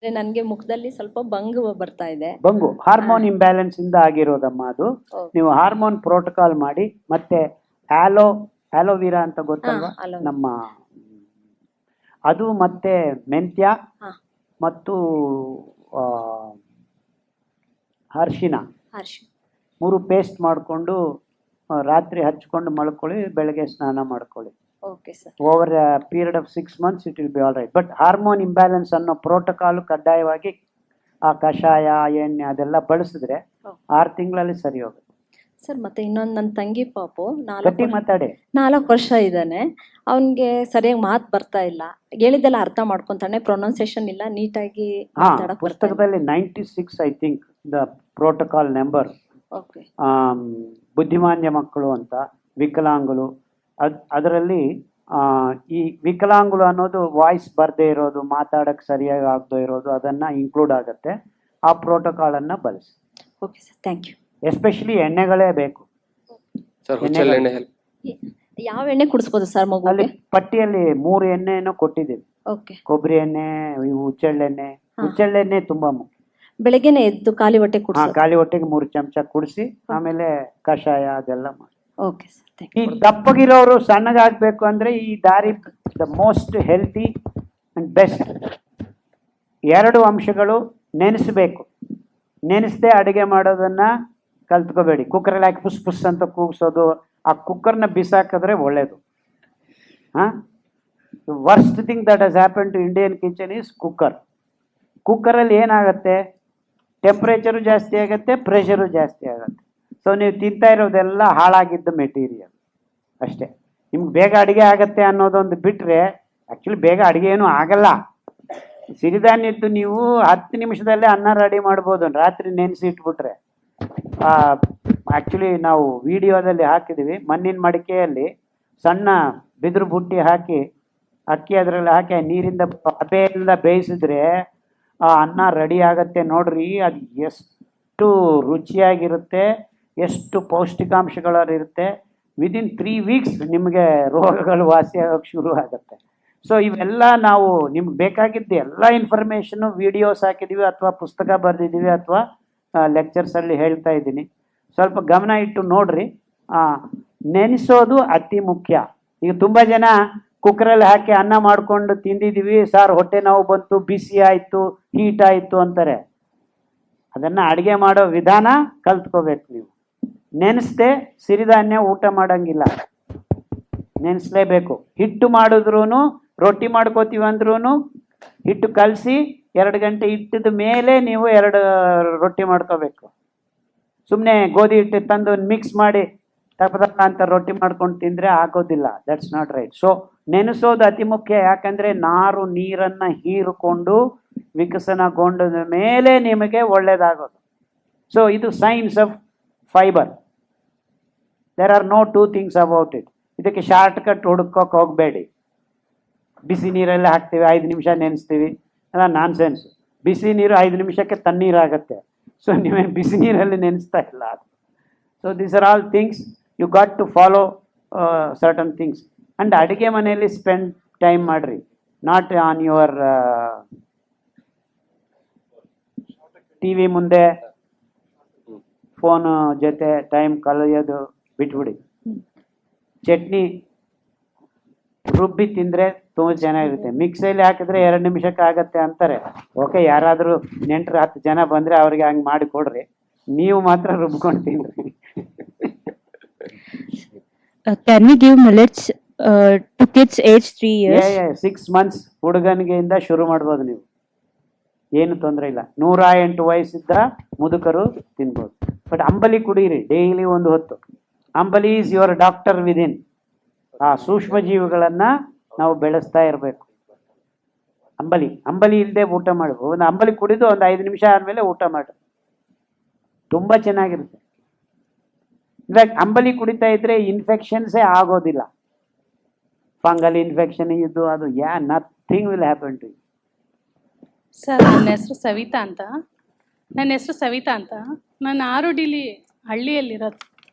ನನಗೆ ಮುಖದಲ್ಲಿ ಸ್ವಲ್ಪ ಬಂಗು ಬರ್ತಾ ಇದೆ. ಬಂಗು ಹಾರ್ಮೋನ್ ಇಂಬ್ಯಾಲೆನ್ಸ್ ಇಂದ ಆಗಿರೋದಮ್ಮ ಅದು. ನೀವು ಹಾರ್ಮೋನ್ ಪ್ರೋಟೋಕಾಲ್ ಮಾಡಿ ಮತ್ತೆ ಆಲೋವಿರಾ ಅಂತ ಗೊತ್ತಲ್ವಾ ನಮ್ಮ, ಅದು ಮತ್ತೆ ಮೆಂತ್ಯ ಮತ್ತು ಅರಿಶಿನ 3 ಪೇಸ್ಟ್ ಮಾಡಿಕೊಂಡು ರಾತ್ರಿ ಹಚ್ಕೊಂಡು ಮಲ್ಕೊಳ್ಳಿ, ಬೆಳಗ್ಗೆ ಸ್ನಾನ ಮಾಡ್ಕೊಳ್ಳಿ. Over period of 6 months it will be all right. But hormone imbalance ಅನ್ನೋ ಪ್ರೋಟೋಕಾಲ್ ಕಡ್ಡಾಯವಾಗಿ ಆ ಕಷಾಯ ಎಣ್ಣೆ ಅದೆಲ್ಲ ಬಳಸಿದ್ರೆ 6 ತಿಂಗಳಲ್ಲಿ ಸರಿ ಹೋಗುತ್ತೆ. ಸರ್ ಮತ್ತೆ ಇನ್ನೊಂದು ನನ್ನ ತಂಗಿ ಪಾಪು 4 ವರ್ಷ ಇದ್ದಾನೆ. ಅವನಿಗೆ ಸರಿಯಾಗಿ ಮಾತು ಬರ್ತಾ ಇಲ್ಲ, ಹೇಳಿದ್ದೆಲ್ಲ ಅರ್ಥ ಮಾಡ್ಕೊಂತಾನೆ, ಪ್ರೊನೌನ್ಸಿಯೇಷನ್ ಇಲ್ಲ, ನೀಟಾಗಿ ಪುಸ್ತಕದಲ್ಲಿ 96 I think the protocol number. ಬುದ್ಧಿಮಾನ್ಯ ಮಕ್ಕಳು ಅಂತ ವಿಕಲಾಂಗುಲು, ಅದರಲ್ಲಿ ಈ ವಿಕಲಾಂಗುಲು ಅನ್ನೋದು ವಾಯ್ಸ್ ಬರದೇ ಇರೋದು, ಮಾತಾಡಕ್ಕೆ ಸರಿಯಾಗಿ ಆಗದೇ ಇರೋದು, ಅದನ್ನ ಇನ್ಕ್ಲೂಡ್ ಆಗುತ್ತೆ. ಆ ಪ್ರೋಟೋಕಾಲ್ ಅನ್ನ ಬಳಸಿ. Okay sir, thank you. Especially ಎಣ್ಣೆಗಳೇ ಬೇಕು. ಯಾವ ಎಣ್ಣೆ ಕುಡಿಸ್ಬೋದು ಸರ್ ಮಗು? ಅಲ್ಲಿ ಪಟ್ಟಿಯಲ್ಲಿ 3 ಎಣ್ಣೆಯನ್ನು ಕೊಟ್ಟಿದ್ದೀವಿ. ಕೊಬ್ಬರಿ ಎಣ್ಣೆ, ಹುಚ್ಚೆಳ್ಳೆಣ್ಣೆ. ಹುಚ್ಚೆಳ್ಳೆಣ್ಣೆ ತುಂಬಾ ಮುಖ್ಯ. ಬೆಳಗ್ಗೆನೆ ಎದ್ದು ಖಾಲಿ ಹೊಟ್ಟೆ ಕುಡಿಸಿ, ಖಾಲಿ ಹೊಟ್ಟೆಗೆ 3 ಚಮಚ ಕುಡಿಸಿ, ಆಮೇಲೆ ಕಷಾಯ ಅದೆಲ್ಲ ಮಾಡಿ. Okay sir. ಈ ದಪ್ಪಗಿರೋರು ಸಣ್ಣಗಾಗಬೇಕು ಅಂದ್ರೆ ಈ ದಾರಿ the most healthy and best. 2 ಅಂಶಗಳು ನೆನೆಸಬೇಕು. ನೆನೆಸದೆ ಅಡುಗೆ ಮಾಡೋದನ್ನ ಕಲ್ತ್ಕೋಬೇಡಿ. ಕುಕ್ಕರಲ್ಲಿ ಹಾಕಿ ಪುಸ್ ಪುಸ್ ಅಂತ ಕೂಗಿಸೋದು, ಆ ಕುಕ್ಕರ್ನ ಬಿಸಾಕಿದ್ರೆ ಒಳ್ಳೇದು. Worst thing that has happen to Indian kitchen is cooker. ಕುಕ್ಕರಲ್ಲಿ ಏನಾಗುತ್ತೆ, ಟೆಂಪ್ರೇಚರು ಜಾಸ್ತಿ ಆಗುತ್ತೆ, ಪ್ರೆಷರು ಜಾಸ್ತಿ ಆಗುತ್ತೆ. ಸೊ ನೀವು ತಿಂತಾ ಇರೋದೆಲ್ಲ ಹಾಳಾಗಿದ್ದ ಮೆಟೀರಿಯಲ್ ಅಷ್ಟೇ. ನಿಮ್ಗೆ ಬೇಗ ಅಡುಗೆ ಆಗತ್ತೆ ಅನ್ನೋದೊಂದು ಬಿಟ್ಟರೆ ಆ್ಯಕ್ಚುಲಿ ಬೇಗ ಅಡುಗೆ ಏನೂ ಆಗಲ್ಲ. ಸಿರಿಧಾನ್ಯದ್ದು ನೀವು 10 ನಿಮಿಷದಲ್ಲೇ ಅನ್ನ ರೆಡಿ ಮಾಡ್ಬೋದು ರಾತ್ರಿ ನೆನೆಸಿ ಇಟ್ಬಿಟ್ರೆ. ಆ್ಯಕ್ಚುಲಿ ನಾವು ವಿಡಿಯೋದಲ್ಲಿ ಹಾಕಿದ್ದೀವಿ. ಮಣ್ಣಿನ ಮಡಿಕೆಯಲ್ಲಿ ಸಣ್ಣ ಬಿದಿರು ಬುಟ್ಟಿ ಹಾಕಿ ಅಕ್ಕಿ ಅದರಲ್ಲಿ ಹಾಕಿ ನೀರಿಂದ ಹಬೆಯಿಂದ ಬೇಯಿಸಿದ್ರೆ ಆ ಅನ್ನ ರೆಡಿ ಆಗತ್ತೆ ನೋಡ್ರಿ. ಅದು ಎಷ್ಟು ರುಚಿಯಾಗಿರುತ್ತೆ, ಎಷ್ಟು ಪೌಷ್ಟಿಕಾಂಶಗಳಿರುತ್ತೆ. ವಿದಿನ್ 3 weeks ನಿಮಗೆ ರೋಗಗಳು ವಾಸಿಯಾಗೋಕ್ಕೆ ಶುರು ಆಗುತ್ತೆ. ಸೊ ಇವೆಲ್ಲ ನಾವು ನಿಮ್ಗೆ ಬೇಕಾಗಿದ್ದು ಎಲ್ಲ ಇನ್ಫಾರ್ಮೇಷನ್ನು ವಿಡಿಯೋಸ್ ಹಾಕಿದ್ದೀವಿ, ಅಥವಾ ಪುಸ್ತಕ ಬರೆದಿದ್ದೀವಿ, ಅಥವಾ ಲೆಕ್ಚರ್ಸಲ್ಲಿ ಹೇಳ್ತಾ ಇದ್ದೀನಿ. ಸ್ವಲ್ಪ ಗಮನ ಇಟ್ಟು ನೋಡ್ರಿ. ನೆನೆಸೋದು ಅತಿ ಮುಖ್ಯ. ಈಗ ತುಂಬ ಜನ ಕುಕ್ಕರಲ್ಲಿ ಹಾಕಿ ಅನ್ನ ಮಾಡ್ಕೊಂಡು ತಿಂದಿದ್ದೀವಿ ಸಾರ್, ಹೊಟ್ಟೆ ನೋವು ಬಂತು, ಬಿಸಿ ಆಯಿತು, ಹೀಟ್ ಆಯಿತು ಅಂತಾರೆ. ಅದನ್ನು ಅಡುಗೆ ಮಾಡೋ ವಿಧಾನ ಕಲ್ತ್ಕೋಬೇಕು ನೀವು. ನೆನೆಸದೆ ಸಿರಿಧಾನ್ಯ ಊಟ ಮಾಡೋಂಗಿಲ್ಲ, ನೆನೆಸಲೇಬೇಕು. ಹಿಟ್ಟು ಮಾಡಿದ್ರೂ, ರೊಟ್ಟಿ ಮಾಡ್ಕೋತೀವಿ ಅಂದ್ರೂ ಹಿಟ್ಟು ಕಲಸಿ 2 ಗಂಟೆ ಇಟ್ಟಿದ ಮೇಲೆ ನೀವು 2 ರೊಟ್ಟಿ ಮಾಡ್ಕೋಬೇಕು. ಸುಮ್ಮನೆ ಗೋಧಿ ಹಿಟ್ಟು ತಂದು ಮಿಕ್ಸ್ ಮಾಡಿ ತಪ್ಪ ಅಂತ ರೊಟ್ಟಿ ಮಾಡ್ಕೊಂಡು ತಿಂದರೆ ಆಗೋದಿಲ್ಲ. That's not right. ಸೊ ನೆನೆಸೋದು ಅತಿ ಮುಖ್ಯ. ಯಾಕಂದರೆ ನಾರು ನೀರನ್ನು ಹೀರಿಕೊಂಡು ವಿಕಸನಗೊಂಡ ಮೇಲೆ ನಿಮಗೆ ಒಳ್ಳೆಯದಾಗೋದು. ಸೊ ಇದು science of fibre. There are no 2 things about it. ಇದಕ್ಕೆ ಶಾರ್ಟ್ ಕಟ್ ಹುಡುಕೋಕೆ ಹೋಗಬೇಡಿ. ಬಿಸಿ ನೀರಲ್ಲಿ ಹಾಕ್ತೀವಿ, 5 ನಿಮಿಷ ನೆನೆಸ್ತೀವಿ, ಅಲ್ಲ ನಾನ್ ಸೆನ್ಸ್. ಬಿಸಿ ನೀರು 5 ನಿಮಿಷಕ್ಕೆ ತಣ್ಣೀರಾಗುತ್ತೆ. ಸೊ ನೀವೇನು ಬಿಸಿ ನೀರಲ್ಲಿ ನೆನೆಸ್ತಾ ಇಲ್ಲ. So these are all things you got to follow certain things. And ಅಡುಗೆ ಮನೆಯಲ್ಲಿ ಸ್ಪೆಂಡ್ ಟೈಮ್ ಮಾಡಿರಿ, not on your T V ಮುಂದೆ ಫೋನು ಜೊತೆ ಟೈಮ್ ಕಳೆಯೋದು ಬಿಟ್ಬಿಡಿ. ಚಟ್ನಿ ರುಬ್ಬಿ ತಿಂದರೆ ತುಂಬ ಚೆನ್ನಾಗಿರುತ್ತೆ. ಮಿಕ್ಸಿಯಲ್ಲಿ ಹಾಕಿದ್ರೆ 2 ನಿಮಿಷಕ್ಕೆ ಆಗತ್ತೆ ಅಂತಾರೆ. ಓಕೆ, ಯಾರಾದರೂ ನೆಂಟರು 10 ಜನ ಬಂದರೆ ಅವ್ರಿಗೆ ಹಂಗೆ ಮಾಡಿ ಕೊಡ್ರಿ, ನೀವು ಮಾತ್ರ ರುಬ್ಕೊಂಡು ತಿನ್ರಿ. Can we give millets to kids age 3 years? 6 months ಹುಡುಗನಿಗೆಯಿಂದ ಶುರು ಮಾಡ್ಬೋದು ನೀವು, ಏನು ತೊಂದರೆ ಇಲ್ಲ. 108 ವಯಸ್ಸಿದ್ದ ಮುದುಕರು ತಿನ್ಬೋದು. ಬಟ್ ಅಂಬಲಿ ಕುಡೀರಿ ಡೈಲಿ 1 ಹೊತ್ತು. ಅಂಬಲಿ ಈಸ್ ಯುವರ್ ಡಾಕ್ಟರ್ ವಿದಿನ್. ಆ ಸೂಕ್ಷ್ಮ ಜೀವಿಗಳನ್ನು ನಾವು ಬೆಳೆಸ್ತಾ ಇರಬೇಕು. ಅಂಬಲಿ ಇಲ್ಲದೆ ಊಟ ಮಾಡಬೇಕು. ಒಂದು ಅಂಬಲಿ ಕುಡಿದು ಒಂದು 5 ನಿಮಿಷ ಆದಮೇಲೆ ಊಟ ಮಾಡಿ, ತುಂಬ ಚೆನ್ನಾಗಿರುತ್ತೆ. ಇವಾಗ ಅಂಬಲಿ ಕುಡಿತಾ ಇದ್ರೆ ಇನ್ಫೆಕ್ಷನ್ಸೇ ಆಗೋದಿಲ್ಲ. ಫಂಗಲ್ ಇನ್ಫೆಕ್ಷನ್ ಇದು ಅದು nothing will happen to you. Sir, ನನ್ನ ಹೆಸರು ಸವಿತಾ ಅಂತ. ನಾನು ಆರೋಡಿಲಿ ಹಳ್ಳಿಯಲ್ಲಿರೋದು.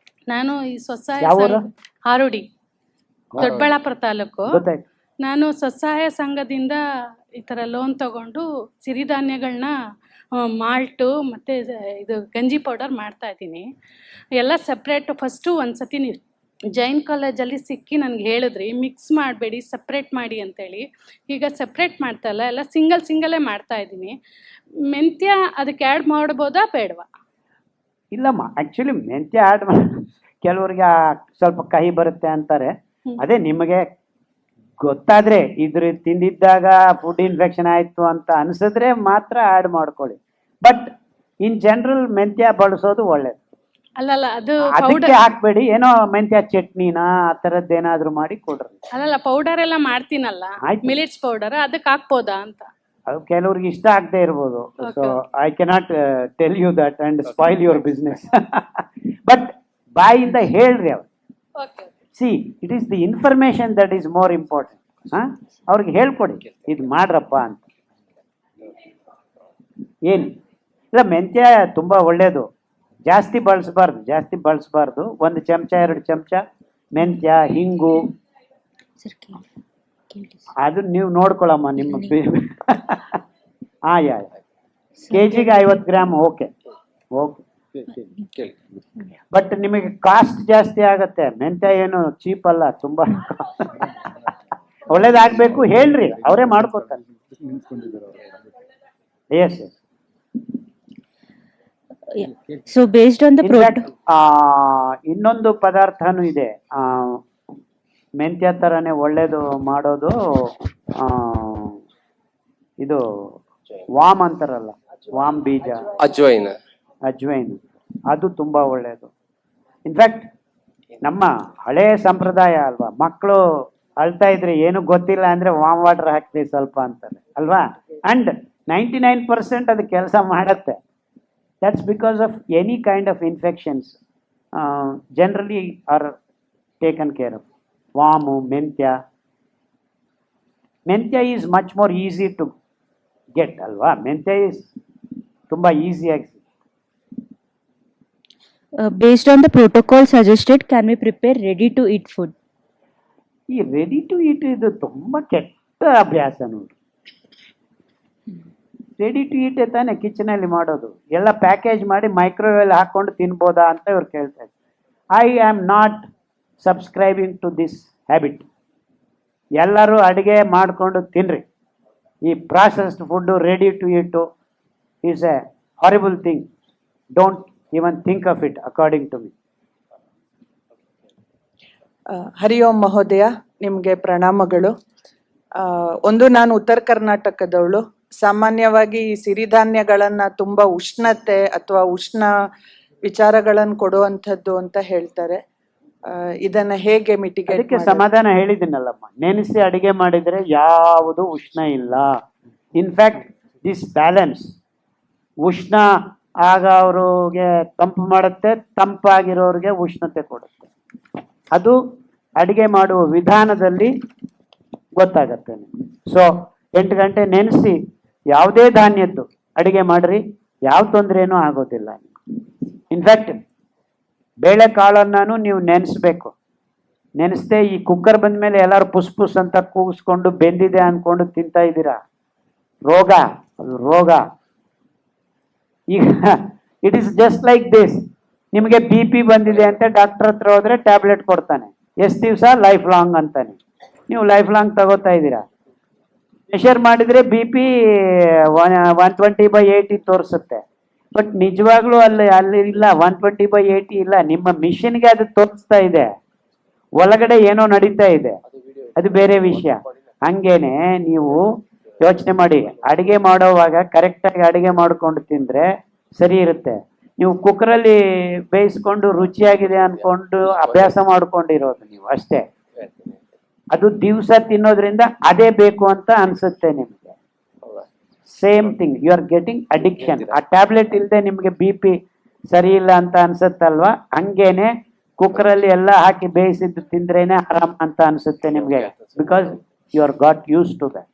ನಾನು ಈ ಸ್ವಸಹಾಯ ಆರೋಡಿ, ದೊಡ್ಡಬಳ್ಳಾಪುರ ತಾಲೂಕು. ನಾನು ಸ್ವಸಹಾಯ ಸಂಘದಿಂದ ಈ ಥರ ಲೋನ್ ತಗೊಂಡು ಸಿರಿಧಾನ್ಯಗಳನ್ನ ಮಾಲ್ಟು ಮತ್ತು ಇದು ಗಂಜಿ ಪೌಡರ್ ಮಾಡ್ತಾ ಇದ್ದೀನಿ. ಎಲ್ಲ ಸಪ್ರೇಟು. ಫಸ್ಟು ಒಂದು ಸತಿ ನೀವು ಜೈನ್ ಕಾಲೇಜಲ್ಲಿ ಸಿಕ್ಕಿ ನನಗೆ ಹೇಳಿದ್ರಿ ಮಿಕ್ಸ್ ಮಾಡಬೇಡಿ, ಸಪ್ರೇಟ್ ಮಾಡಿ ಅಂತೇಳಿ. ಈಗ ಸಪ್ರೇಟ್ ಮಾಡ್ತಾ ಇಲ್ಲ, ಎಲ್ಲ ಸಿಂಗಲ್ಲೇ ಮಾಡ್ತಾ ಇದ್ದೀನಿ. ಮೆಂತ್ಯ ಅದಕ್ಕೆ ಆ್ಯಡ್ ಮಾಡ್ಬೋದಾ ಬೇಡವಾ? ಇಲ್ಲಮ್ಮ, ಆ್ಯಕ್ಚುಲಿ ಮೆಂತ್ಯ ಆ್ಯಡ್ ಕೆಲವ್ರಿಗೆ ಸ್ವಲ್ಪ ಕಹಿ ಬರುತ್ತೆ ಅಂತಾರೆ. ಅದೇ ನಿಮಗೆ ಗೊತ್ತಾದರೆ ಇದ್ರ ತಿಂದಿದ್ದಾಗ ಫುಡ್ ಇನ್ಫೆಕ್ಷನ್ ಆಯಿತು ಅಂತ ಅನಿಸಿದ್ರೆ ಮಾತ್ರ ಆ್ಯಡ್ ಮಾಡ್ಕೊಳ್ಳಿ. ಬಟ್ ಇನ್ ಜನರಲ್ ಮೆಂತ್ಯ ಬಳಸೋದು ಒಳ್ಳೇದು. ಅಲ್ಲಲ್ಲ, ಅದು ಅದಕ್ಕೆ ಹಾಕ್ಬೇಡಿ. ಏನೋ ಮೆಂತ್ಯ ಚಟ್ನಿನ ಆ ಥರದ್ದು ಏನಾದರೂ ಮಾಡಿ ಕೊಡ್ರಿ. ಅಲ್ಲಲ್ಲ, ಪೌಡರ್ ಎಲ್ಲ ಮಾಡ್ತೀನಲ್ಲ, ಮಿಲೆಟ್ಸ್ ಪೌಡರ್, ಅದಕ್ಕೆ ಹಾಕ್ಬೋದಾ ಅಂತ. ಅದು ಕೆಲವ್ರಿಗೆ ಇಷ್ಟ ಆಗದೆ ಇರ್ಬೋದು. So I cannot tell you that and spoil your business. But ಬಾಯಿಂದ ಹೇಳ್ರಿ ಅವ್ರು. See, it is the information that is more important. ಅವ್ರಿಗೆ ಹೇಳ್ಕೊಡಿ ಇದು ಮಾಡ್ರಪ್ಪ ಅಂತ. ಏನು ಇಲ್ಲ, ಮೆಂತ್ಯ ತುಂಬ ಒಳ್ಳೆಯದು. ಜಾಸ್ತಿ ಬಳಸಬಾರ್ದು. 1 ಚಮಚ 2 ಚಮಚ ಮೆಂತ್ಯ, ಹಿಂಗು, ಅದು ನೀವು ನೋಡ್ಕೊಳಮ್ಮ ನಿಮ್ಮ ಕೆಜಿಗೆ 50 ಗ್ರಾಮ್. ಓಕೆ. ಬಟ್ ನಿಮಗೆ ಕಾಸ್ಟ್ ಜಾಸ್ತಿ ಆಗತ್ತೆ. ಮೆಂತ್ಯ ಏನು ಚೀಪ್ ಅಲ್ಲ, ತುಂಬಾ ಒಳ್ಳೇದಾಗಬೇಕು. ಹೇಳ್ರಿ, ಅವರೇ ಮಾಡ್ಕೊತಾರೆ. S. So based on the ಇನ್ನೊಂದು ಪದಾರ್ಥನೂ ಇದೆ ಮೆಂತ್ಯ ಥರನೇ ಒಳ್ಳೇದು ಮಾಡೋದು. ಇದು ವಾಮ್ ಅಂತಾರಲ್ಲ, ವಾಮ್ ಬೀಜ, ಅಜ್ವೈನ್, ಅದು ತುಂಬ ಒಳ್ಳೆಯದು. ಇನ್ಫ್ಯಾಕ್ಟ್ ನಮ್ಮ ಹಳೇ ಸಂಪ್ರದಾಯ ಅಲ್ವಾ, ಮಕ್ಕಳು ಅಳ್ತಾ ಇದ್ರೆ ಏನು ಗೊತ್ತಿಲ್ಲ ಅಂದರೆ ವಾಮ್ ವಾಟರ್ ಹಾಕ್ತೀವಿ ಸ್ವಲ್ಪ ಅಂತಾರೆ ಅಲ್ವಾ. ಆ್ಯಂಡ್ 99% ಅದು ಕೆಲಸ ಮಾಡತ್ತೆ. That's because of any kind of infections generally are taken care of. Vamu, Mentya is much more easy to get, alva. Mentya is tumba easy ಆಗಿ. Based on the protocol suggested, can we prepare ready to eat food? ಈ ready to eat ಇದು ತುಂಬ ಕೆಟ್ಟ ಅಭ್ಯಾಸ ನೋಡಿ. Ready to eat ತಾನೇ ಕಿಚನಲ್ಲಿ ಮಾಡೋದು. ಎಲ್ಲ ಪ್ಯಾಕೇಜ್ ಮಾಡಿ ಮೈಕ್ರೋವೇವ್ ಹಾಕ್ಕೊಂಡು ತಿನ್ಬೋದಾ ಅಂತ ಇವ್ರು ಕೇಳ್ತಾ ಇದ್ದಾರೆ. I am not subscribing to this habit. ಎಲ್ಲರೂ ಅಡುಗೆ ಮಾಡಿಕೊಂಡು ತಿನ್ನಿರಿ. ಈ processed food ready to eat is a horrible thing. Don't even think of it according to me. Hari Om ಮಹೋದಯ, ನಿಮಗೆ ಪ್ರಣಾಮಗಳು. ನಾನು ಉತ್ತರ ಕರ್ನಾಟಕದವಳು. ಸಾಮಾನ್ಯವಾಗಿ ಈ ಸಿರಿಧಾನ್ಯಗಳನ್ನ ತುಂಬಾ ಉಷ್ಣತೆ ಅಥವಾ ಉಷ್ಣ ವಿಚಾರಗಳನ್ನು ಕೊಡುವಂಥದ್ದು ಅಂತ ಹೇಳ್ತಾರೆ. ಇದನ್ನ ಹೇಗೆ ಮಿಟಿಗೇಟ್? ಸಮಾಧಾನ ಹೇಳಿದ್ದೀನಲ್ಲಮ್ಮ, ನೆನೆಸಿ ಅಡಿಗೆ ಮಾಡಿದ್ರೆ ಯಾವುದು ಉಷ್ಣ ಇಲ್ಲ. ಇನ್ಫ್ಯಾಕ್ಟ್ ದಿಸ್ ಬ್ಯಾಲೆನ್ಸ್ ಉಷ್ಣ ಆಗ ಅವ್ರಿಗೆ ತಂಪು ಮಾಡುತ್ತೆ, ತಂಪಾಗಿರೋರಿಗೆ ಉಷ್ಣತೆ ಕೊಡುತ್ತೆ. ಅದು ಅಡಿಗೆ ಮಾಡುವ ವಿಧಾನದಲ್ಲಿ ಗೊತ್ತಾಗತ್ತೆ. ಸೊ 8 ಗಂಟೆ ನೆನೆಸಿ ಯಾವುದೇ ಧಾನ್ಯದ್ದು ಅಡಿಗೆ ಮಾಡ್ರಿ, ಯಾವ ತೊಂದರೆನೂ ಆಗೋದಿಲ್ಲ. ಇನ್ಫ್ಯಾಕ್ಟ್ ಬೇಳೆಕಾಳನ್ನು ನೀವು ನೆನೆಸ್ಬೇಕು. ನೆನೆಸ್ದೆ ಈ ಕುಕ್ಕರ್ ಬಂದ ಮೇಲೆ ಎಲ್ಲರೂ ಪುಸ್ ಪುಸ್ ಅಂತ ಕೂಗಿಸ್ಕೊಂಡು ಬೆಂದಿದೆ ಅಂದ್ಕೊಂಡು ತಿಂತಾ ಇದ್ದೀರಾ. ರೋಗ, ಅದು ರೋಗ. ಈಗ it is just like this. ನಿಮಗೆ BP ಬಂದಿದೆ ಅಂತ ಡಾಕ್ಟರ್ ಹತ್ರ ಹೋದ್ರೆ ಟ್ಯಾಬ್ಲೆಟ್ ಕೊಡ್ತಾನೆ. ಎಷ್ಟು ದಿವಸ? ಲೈಫ್ ಲಾಂಗ್ ಅಂತಾನೆ. ನೀವು ಲೈಫ್ ಲಾಂಗ್ ತಗೋತಾ ಇದ್ದೀರಾ. ಮೆಷರ್ ಮಾಡಿದರೆ BP 120/80 ತೋರಿಸುತ್ತೆ. ಬಟ್ ನಿಜವಾಗ್ಲೂ ಅಲ್ಲಿ ಇಲ್ಲ, 120/80 ಇಲ್ಲ. ನಿಮ್ಮ ಮಿಷಿನ್ಗೆ ಅದು ತೋರಿಸ್ತಾ ಇದೆ, ಒಳಗಡೆ ಏನೋ ನಡೀತಾ ಇದೆ, ಅದು ಬೇರೆ ವಿಷಯ. ಹಂಗೇನೆ ನೀವು ಯೋಚನೆ ಮಾಡಿ, ಅಡಿಗೆ ಮಾಡೋವಾಗ ಕರೆಕ್ಟಾಗಿ ಅಡಿಗೆ ಮಾಡ್ಕೊಂಡು ತಿಂದರೆ ಸರಿ ಇರುತ್ತೆ. ನೀವು ಕುಕ್ಕರಲ್ಲಿ ಬೇಯಿಸ್ಕೊಂಡು ರುಚಿಯಾಗಿದೆ ಅಂದ್ಕೊಂಡು ಅಭ್ಯಾಸ ಮಾಡ್ಕೊಂಡಿರೋದು ನೀವು ಅಷ್ಟೇ. ಅದು ದಿವಸ ತಿನ್ನೋದ್ರಿಂದ ಅದೇ ಬೇಕು ಅಂತ ಅನ್ಸುತ್ತೆ ನಿಮಗೆ. Same thing, you are getting addiction. ಆ ಟ್ಯಾಬ್ಲೆಟ್ ಇಲ್ಲದೆ ನಿಮಗೆ BP ಸರಿ ಇಲ್ಲ ಅಂತ ಅನ್ಸುತ್ತಲ್ವಾ, ಹಂಗೇನೆ ಕುಕ್ಕರಲ್ಲಿ ಎಲ್ಲ ಹಾಕಿ ಬೇಯಿಸಿದ್ದು ತಿಂದ್ರೇನೆ ಆರಾಮ್ ಅಂತ ಅನ್ಸುತ್ತೆ ನಿಮಗೆ. Because you are got use to that.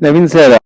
Naveen sir,